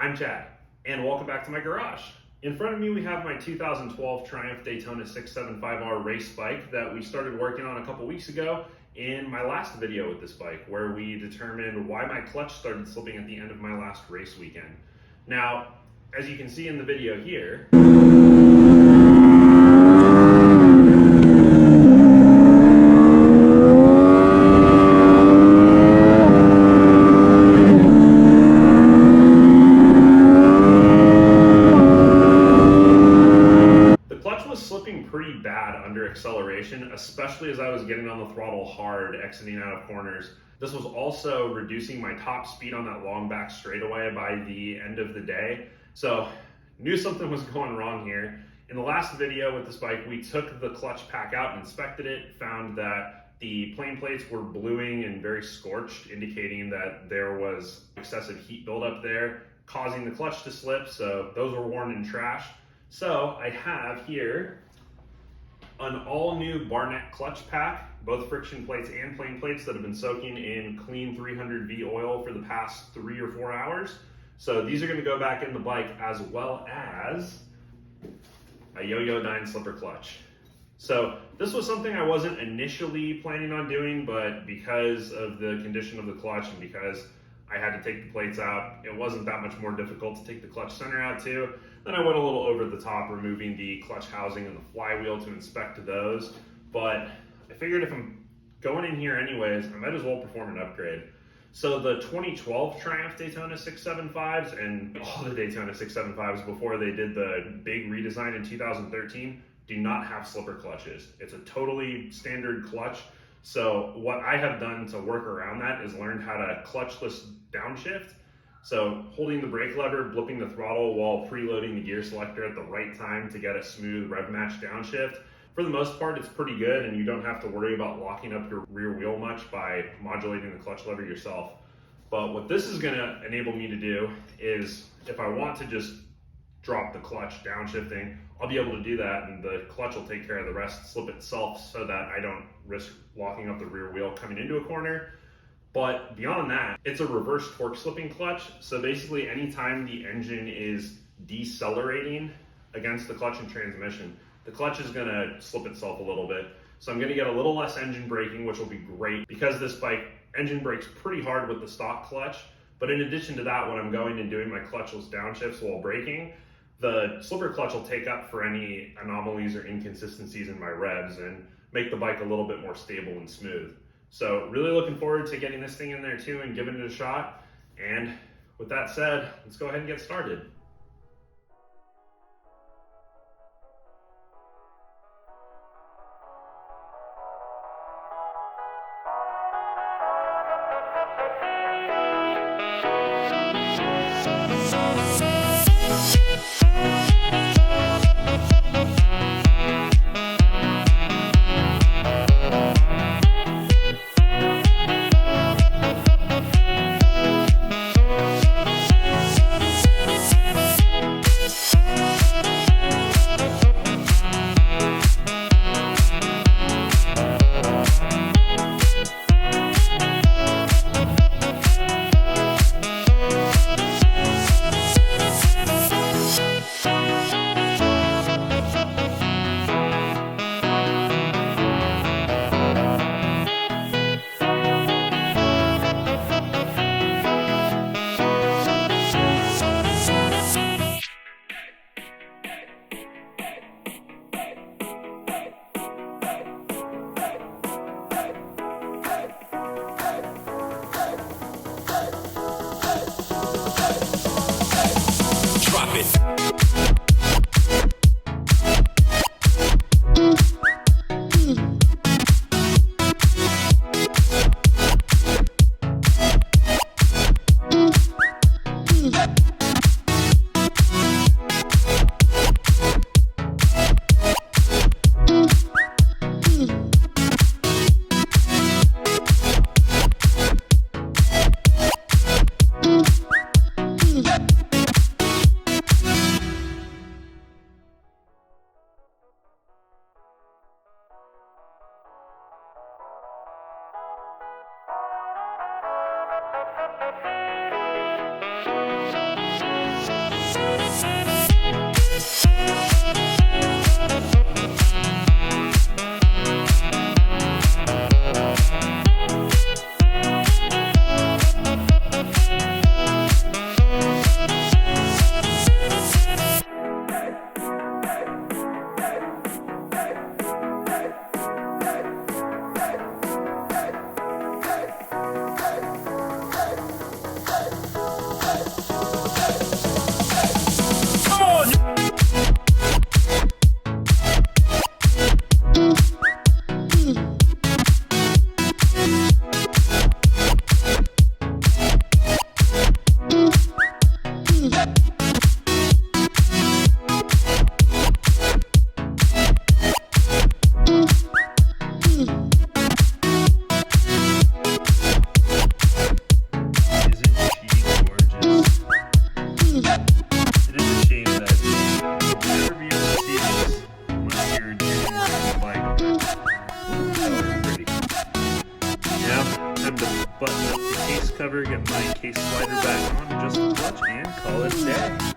I'm Chad, and welcome back to my garage. In front of me we have my 2012 Triumph Daytona 675R race bike that we started working on a couple weeks ago in my last video with this bike, where we determined why my clutch started slipping at the end of my last race weekend. Now, as you can see in the video here, pretty bad under acceleration, especially as I was getting on the throttle hard, exiting out of corners. This was also reducing my top speed on that long back straightaway by the end of the day. So knew something was going wrong here. In the last video with this bike, we took the clutch pack out and inspected it, found that the plane plates were bluing and very scorched, indicating that there was excessive heat buildup there, causing the clutch to slip. So those were worn and trashed. So I have here an all-new Barnett clutch pack, both friction plates and plane plates that have been soaking in clean 300V oil for the past 3 or 4 hours. So these are going to go back in the bike, as well as a Yoyodyne slipper clutch. So this was something I wasn't initially planning on doing, but because of the condition of the clutch and because I had to take the plates out, it wasn't that much more difficult to take the clutch center out too. Then I went a little over the top, removing the clutch housing and the flywheel to inspect those. But I figured if I'm going in here anyways, I might as well perform an upgrade. So the 2012 Triumph Daytona 675s and all the Daytona 675s before they did the big redesign in 2013 do not have slipper clutches. It's a totally standard clutch. So what I have done to work around that is learned how to clutchless downshift. So holding the brake lever, blipping the throttle while preloading the gear selector at the right time to get a smooth rev match downshift. For the most part, it's pretty good, and you don't have to worry about locking up your rear wheel much by modulating the clutch lever yourself. But what this is gonna enable me to do is, if I want to just drop the clutch downshifting, I'll be able to do that, and the clutch will take care of the rest, slip itself, so that I don't risk locking up the rear wheel coming into a corner. But beyond that, it's a reverse torque slipping clutch. So basically anytime the engine is decelerating against the clutch and transmission, the clutch is gonna slip itself a little bit. So I'm gonna get a little less engine braking, which will be great because this bike engine brakes pretty hard with the stock clutch. But in addition to that, when I'm going and doing my clutchless downshifts while braking, the slipper clutch will take up for any anomalies or inconsistencies in my revs and make the bike a little bit more stable and smooth. So really looking forward to getting this thing in there too and giving it a shot. And with that said, let's go ahead and get started. cover, get my case slider back on, adjust the clutch, and call it a day.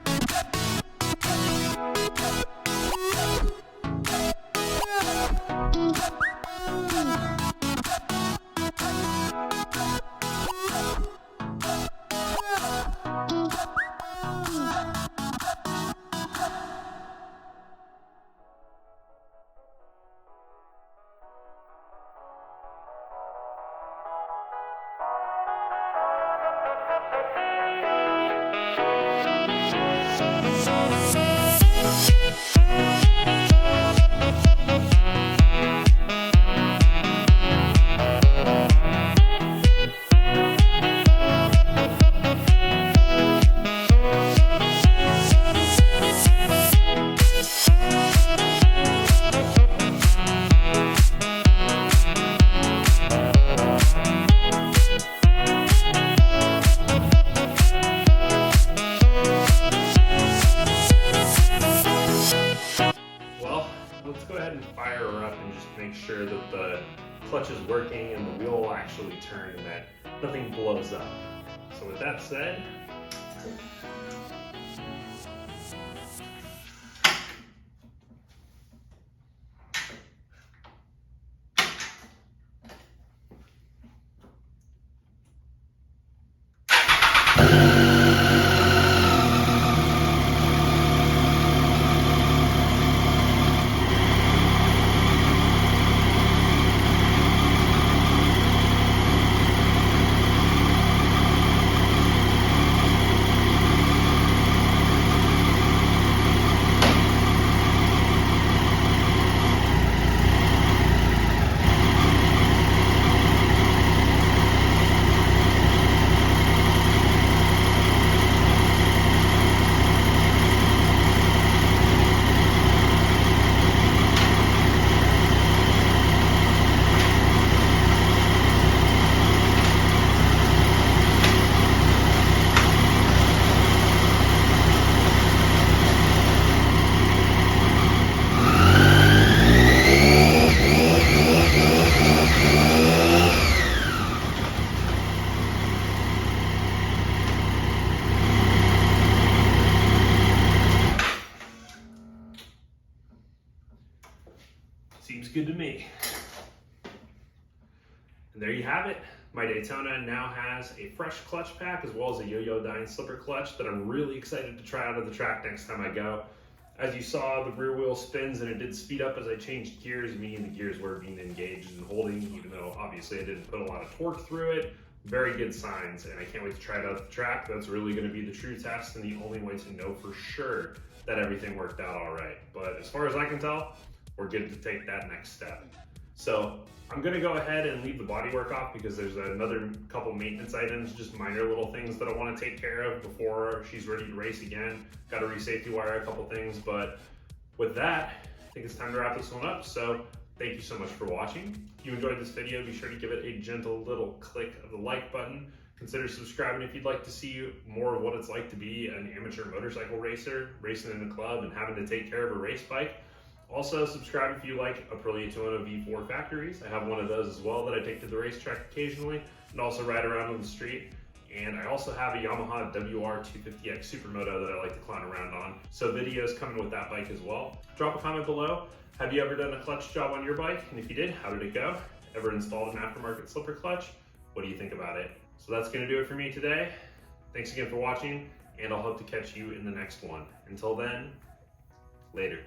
Let's go ahead and fire her up and just make sure that the clutch is working and the wheel will actually turn and that nothing blows up. So with that said, seems good to me. And there you have it. My Daytona now has a fresh clutch pack as well as a Yoyodyne slipper clutch that I'm really excited to try out of the track next time I go. As you saw, the rear wheel spins and it did speed up as I changed gears, meaning the gears were being engaged and holding, even though obviously I didn't put a lot of torque through it. Very good signs, and I can't wait to try it out at the track. That's really going to be the true test and the only way to know for sure that everything worked out all right. But as far as I can tell, we're good to take that next step. So I'm gonna go ahead and leave the bodywork off because there's another couple maintenance items, just minor little things that I wanna take care of before she's ready to race again. Gotta re-safety wire a couple things, but with that, I think it's time to wrap this one up. So thank you so much for watching. If you enjoyed this video, be sure to give it a gentle little click of the like button. Consider subscribing if you'd like to see more of what it's like to be an amateur motorcycle racer, racing in a club and having to take care of a race bike. Also, subscribe if you like Aprilia Daytona V4 factories. I have one of those as well that I take to the racetrack occasionally and also ride around on the street. And I also have a Yamaha WR250X Supermoto that I like to clown around on. So videos coming with that bike as well. Drop a comment below. Have you ever done a clutch job on your bike? And if you did, how did it go? Ever installed an aftermarket slipper clutch? What do you think about it? So that's gonna do it for me today. Thanks again for watching, and I'll hope to catch you in the next one. Until then, later.